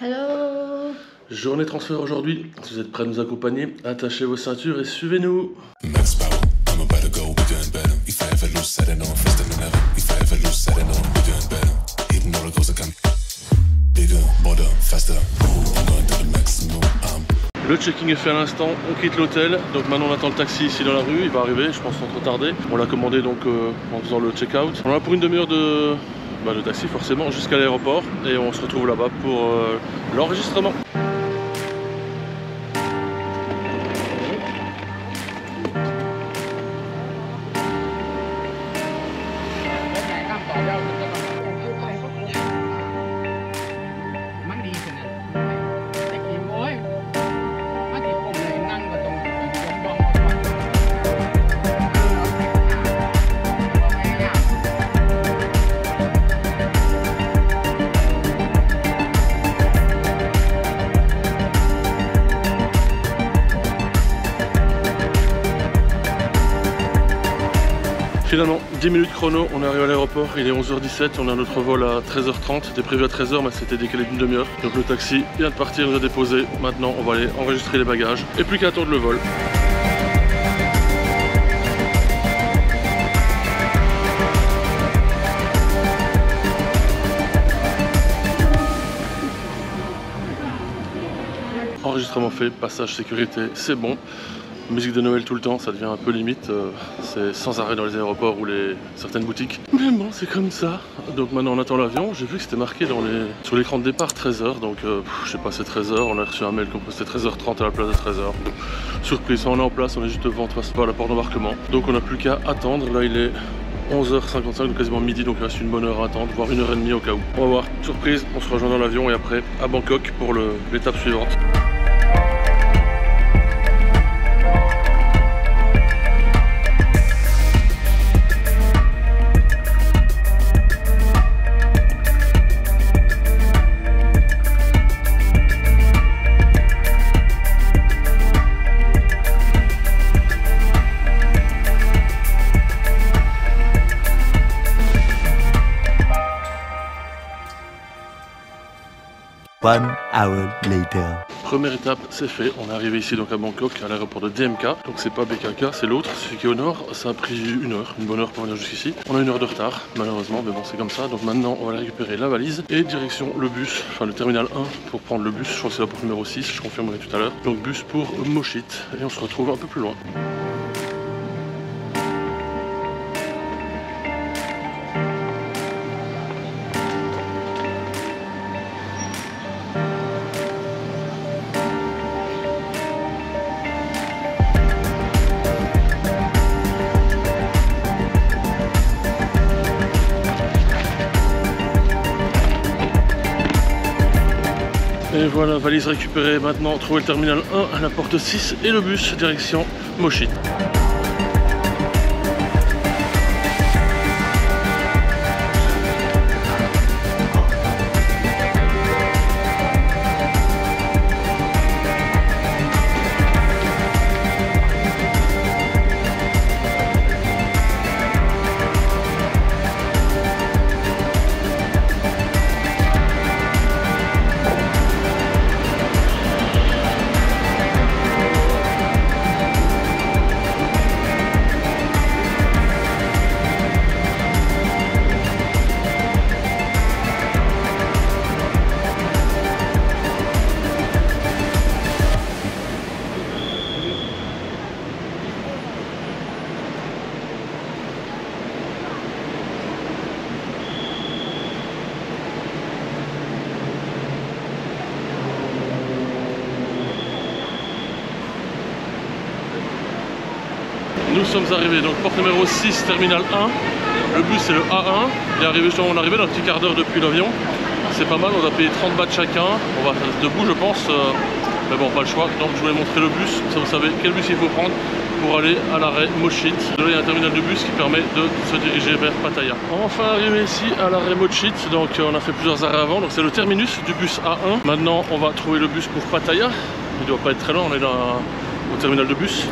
Hello. Journée transfert aujourd'hui. Si vous êtes prêts à nous accompagner, attachez vos ceintures et suivez-nous. Le checking est fait à l'instant, on quitte l'hôtel, donc maintenant on attend le taxi ici dans la rue, il va arriver, je pense sans trop tarder. On l'a commandé donc en faisant le check-out. On a pour une demi-heure de taxi forcément jusqu'à l'aéroport et on se retrouve là-bas pour l'enregistrement. Finalement, 10 minutes chrono, on est arrivé à l'aéroport, il est 11h17, on a notre vol à 13h30, c'était prévu à 13h mais c'était décalé d'une demi-heure. Donc le taxi vient de partir, nous a déposé, maintenant on va aller enregistrer les bagages et plus qu'à attendre le vol. Enregistrement fait, passage sécurité, c'est bon. Musique de Noël tout le temps, ça devient un peu limite, c'est sans arrêt dans les aéroports ou certaines boutiques. Mais bon, c'est comme ça. Donc maintenant on attend l'avion, j'ai vu que c'était marqué sur l'écran de départ 13h, donc je sais pas, c'est 13h, on a reçu un mail comme quoi c'était 13h30 à la place de 13h. Surprise, on est en place, on est juste devant, de toute façon, à la porte d'embarquement. Donc on n'a plus qu'à attendre, là il est 11h55, donc quasiment midi, donc il reste une bonne heure à attendre, voire 1h30 au cas où. On va voir, surprise, on se rejoint dans l'avion et après à Bangkok pour l'étape suivante. One hour later. Première étape, c'est fait. On est arrivé ici donc à Bangkok, à l'aéroport de DMK. Donc c'est pas BKK, c'est l'autre, celui qui est au nord. Ça a pris une heure, une bonne heure pour venir jusqu'ici. On a une heure de retard, malheureusement, mais bon, c'est comme ça. Donc maintenant, on va aller récupérer la valise et direction le bus, enfin le terminal 1 pour prendre le bus. Je crois que c'est la porte numéro 6, je confirmerai tout à l'heure. Donc bus pour Mochit et on se retrouve un peu plus loin. Et voilà, valise récupérée, maintenant trouver le terminal 1 à la porte 6 et le bus direction Mochit. Nous sommes arrivés, donc porte numéro 6, terminal 1. Le bus c'est le A1. Il est arrivé justement, on est arrivé dans un petit quart d'heure depuis l'avion. C'est pas mal, on a payé 30 bahts chacun. On va rester debout je pense, mais bon pas le choix. Donc je voulais montrer le bus, comme ça vous savez quel bus il faut prendre pour aller à l'arrêt Mochit. Là il y a un terminal de bus qui permet de se diriger vers Pattaya. Enfin arrivé ici à l'arrêt Mochit, donc on a fait plusieurs arrêts avant. Donc c'est le terminus du bus A1. Maintenant on va trouver le bus pour Pattaya. Il doit pas être très loin, on est au terminal de bus.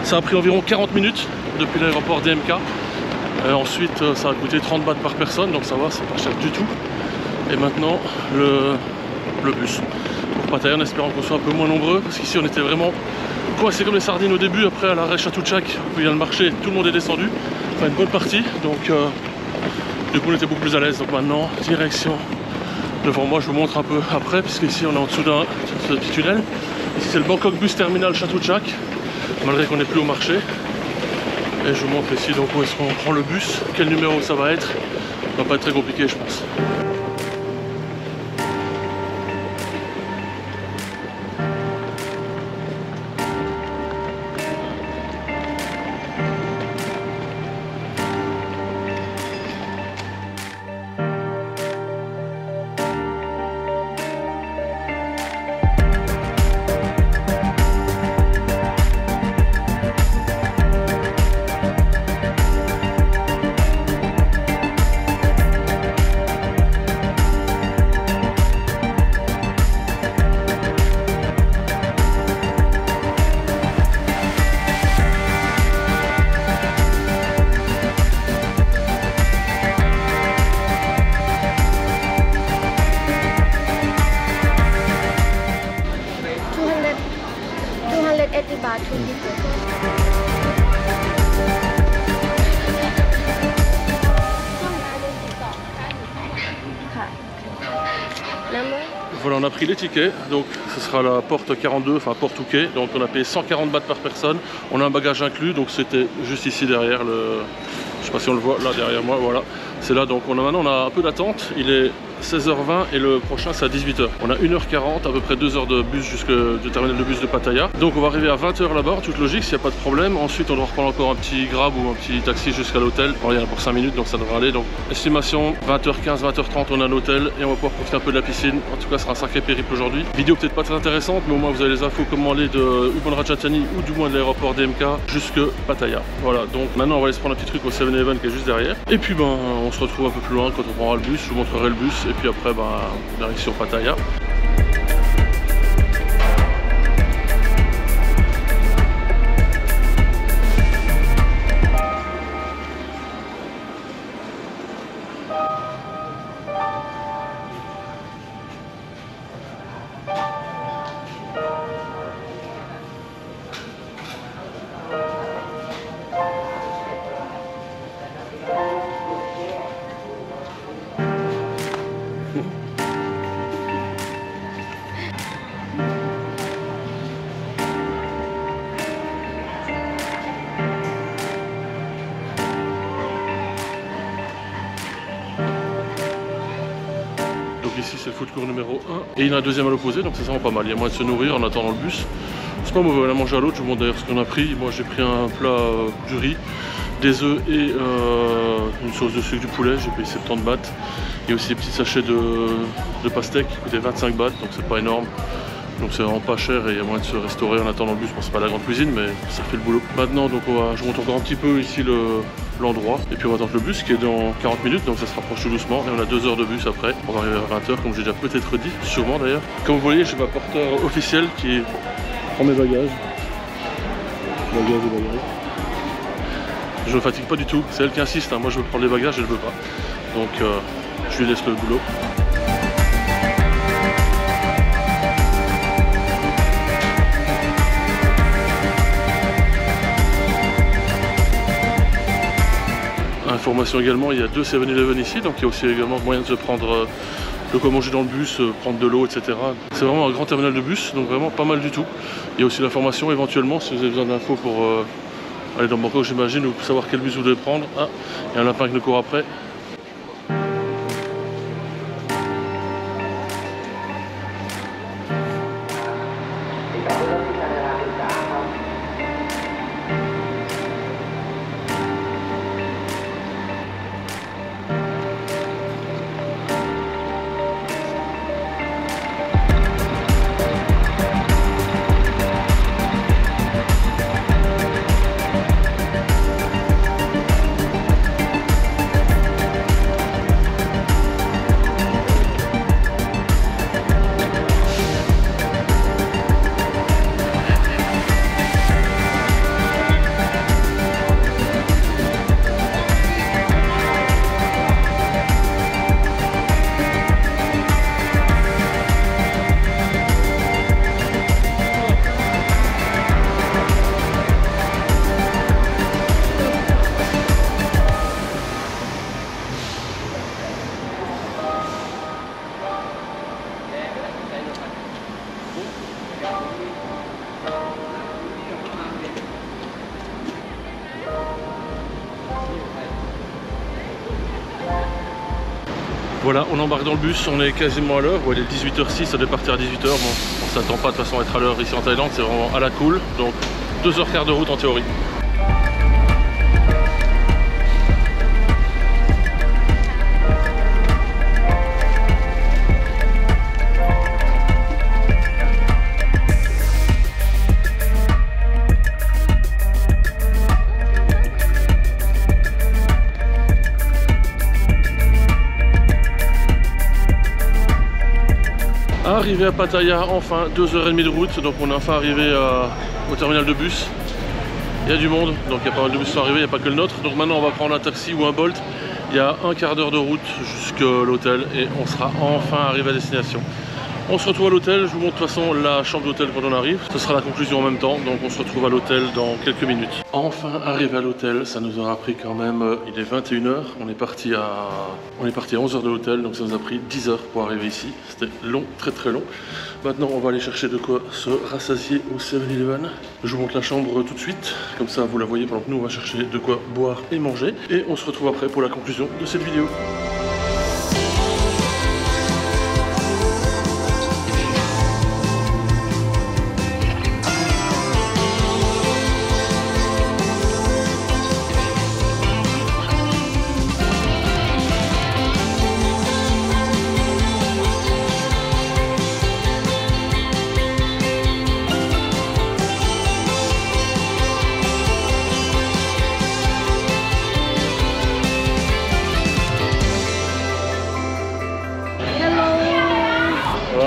Ça a pris environ 40 minutes depuis l'aéroport DMK. Ensuite ça a coûté 30 bahts par personne, donc ça va, c'est pas cher du tout. Et maintenant le bus pour Pattaya, en espérant qu'on soit un peu moins nombreux, parce qu'ici on était vraiment coincés comme les sardines au début. Après à l'arrêt Chatuchak où il y a le marché, tout le monde est descendu, enfin une bonne partie, donc du coup on était beaucoup plus à l'aise. Donc maintenant direction devant moi, je vous montre un peu après, puisque ici on est en dessous d'un petit tunnel. Ici c'est le Bangkok Bus Terminal Chatuchak, malgré qu'on n'est plus au marché. Et je vous montre ici donc où est-ce qu'on prend le bus, quel numéro ça va être. Ça va pas être très compliqué je pense. Voilà, on a pris les tickets, donc ce sera la porte 42, enfin porte Touquet, donc on a payé 140 bahts par personne, on a un bagage inclus, donc c'était juste ici derrière le... Je sais pas si on le voit là derrière moi, voilà, c'est là, donc maintenant on a un peu d'attente, il est 16h20 et le prochain c'est à 18h. On a 1h40, à peu près 2 heures de bus du terminal de bus de Pattaya. Donc on va arriver à 20h là-bas, toute logique, s'il n'y a pas de problème. Ensuite on doit reprendre encore un petit Grab ou un petit taxi jusqu'à l'hôtel. Il y en a pour 5 minutes donc ça devrait aller. Donc estimation 20h15, 20h30 on a un hôtel et on va pouvoir profiter un peu de la piscine. En tout cas ce sera un sacré périple aujourd'hui. Vidéo peut-être pas très intéressante mais au moins vous avez les infos comment aller de Ubon Ratchathani ou du moins de l'aéroport DMK jusque Pattaya. Voilà, donc maintenant on va aller se prendre un petit truc au 7-Eleven qui est juste derrière. Et puis ben on se retrouve un peu plus loin quand on prendra le bus, je vous montrerai le bus et puis après ben direction Pattaya. Ici c'est le food court numéro 1 et il y en a un deuxième à l'opposé, donc c'est vraiment pas mal, il y a moyen de se nourrir en attendant le bus. C'est pas mauvais, on a mangé à l'autre, je vous montre d'ailleurs ce qu'on a pris. Moi j'ai pris un plat du riz, des œufs et une sauce de sucre du poulet, j'ai payé 70 bahts. Il y a aussi des petits sachets de pastèques qui coûtaient 25 bahts, donc c'est pas énorme. Donc c'est vraiment pas cher et il y a moyen de se restaurer en attendant le bus. Bon, c'est pas la grande cuisine mais ça fait le boulot. Maintenant donc je vous montre encore un petit peu ici l'endroit et puis on va attendre le bus qui est dans 40 minutes donc ça se rapproche tout doucement et on a 2 heures de bus après. On va arriver à 20h comme j'ai déjà peut-être dit, sûrement d'ailleurs. Comme vous voyez j'ai ma porteur officielle qui prend mes bagages. Je ne fatigue pas du tout, c'est elle qui insiste, hein. Moi je veux prendre les bagages et elle ne veut pas. Donc je lui laisse le boulot. Information également, il y a 2 7-Eleven ici, donc il y a aussi également moyen de se prendre de quoi manger dans le bus, prendre de l'eau, etc. C'est vraiment un grand terminal de bus, donc vraiment pas mal du tout. Il y a aussi l'information éventuellement si vous avez besoin d'infos pour aller dans Bangkok j'imagine, ou pour savoir quel bus vous devez prendre. Ah, il y a un lapin qui nous court après. Voilà, on embarque dans le bus, on est quasiment à l'heure. Ouais, il est 18h06, ça devait partir à 18h. Bon, on s'attend pas de toute façon à être à l'heure ici en Thaïlande, c'est vraiment à la cool. Donc 2h15 de route en théorie. Arrivé à Pattaya, enfin 2h30 de route, donc on est enfin arrivé au terminal de bus. Il y a du monde, donc il y a pas mal de bus qui sont arrivés, il n'y a pas que le nôtre. Donc maintenant on va prendre un taxi ou un Bolt. Il y a un quart d'heure de route jusqu'à l'hôtel et on sera enfin arrivé à destination. On se retrouve à l'hôtel, je vous montre de toute façon la chambre d'hôtel quand on arrive. Ce sera la conclusion en même temps, donc on se retrouve à l'hôtel dans quelques minutes. Enfin arrivé à l'hôtel, ça nous aura pris quand même, il est 21h, on est parti à 11h de l'hôtel, donc ça nous a pris 10 heures pour arriver ici. C'était long, très très long. Maintenant on va aller chercher de quoi se rassasier au 7-Eleven. Je vous montre la chambre tout de suite, comme ça vous la voyez pendant que nous on va chercher de quoi boire et manger. Et on se retrouve après pour la conclusion de cette vidéo.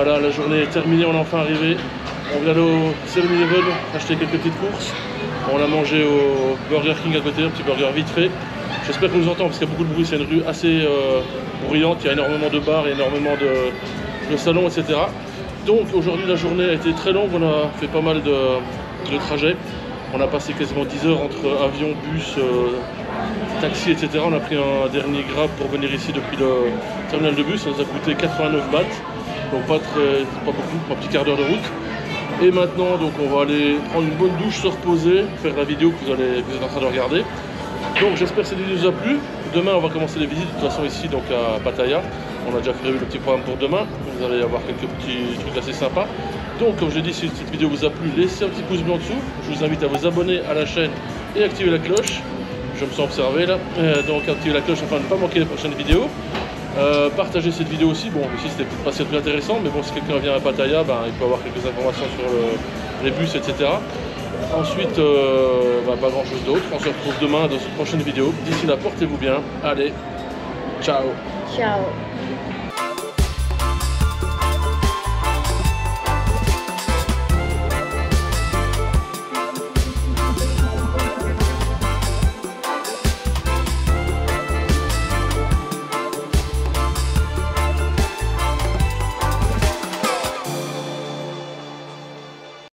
Voilà, la journée est terminée, on est enfin arrivé. On vient au 7-Eleven acheter quelques petites courses. On a mangé au Burger King à côté, un petit burger vite fait. J'espère qu'on nous entend parce qu'il y a beaucoup de bruit, c'est une rue assez bruyante, il y a énormément de bars, énormément de salons, etc. Donc aujourd'hui la journée a été très longue, on a fait pas mal de trajets. On a passé quasiment 10 heures entre avion, bus, taxi, etc. On a pris un dernier Grab pour venir ici depuis le terminal de bus, ça nous a coûté 89 bahts. Donc pas beaucoup, un petit quart d'heure de route. Et maintenant donc on va aller prendre une bonne douche, se reposer, faire la vidéo que vous êtes en train de regarder. Donc j'espère que cette vidéo vous a plu. Demain on va commencer les visites de toute façon ici donc à Pattaya. On a déjà prévu le petit programme pour demain. Vous allez avoir quelques petits trucs assez sympas. Donc comme je l'ai dit, si cette vidéo vous a plu, laissez un petit pouce bleu en dessous. Je vous invite à vous abonner à la chaîne et activer la cloche. Je me sens observé là. Donc activez la cloche afin de ne pas manquer les prochaines vidéos. Partagez cette vidéo aussi, bon ici c'était peut-être pas si plus intéressant, mais bon si quelqu'un vient à Pattaya, ben, il peut avoir quelques informations sur les bus, etc. Ensuite, pas grand chose d'autre, on se retrouve demain dans une prochaine vidéo. D'ici là, portez-vous bien, allez, ciao. Ciao.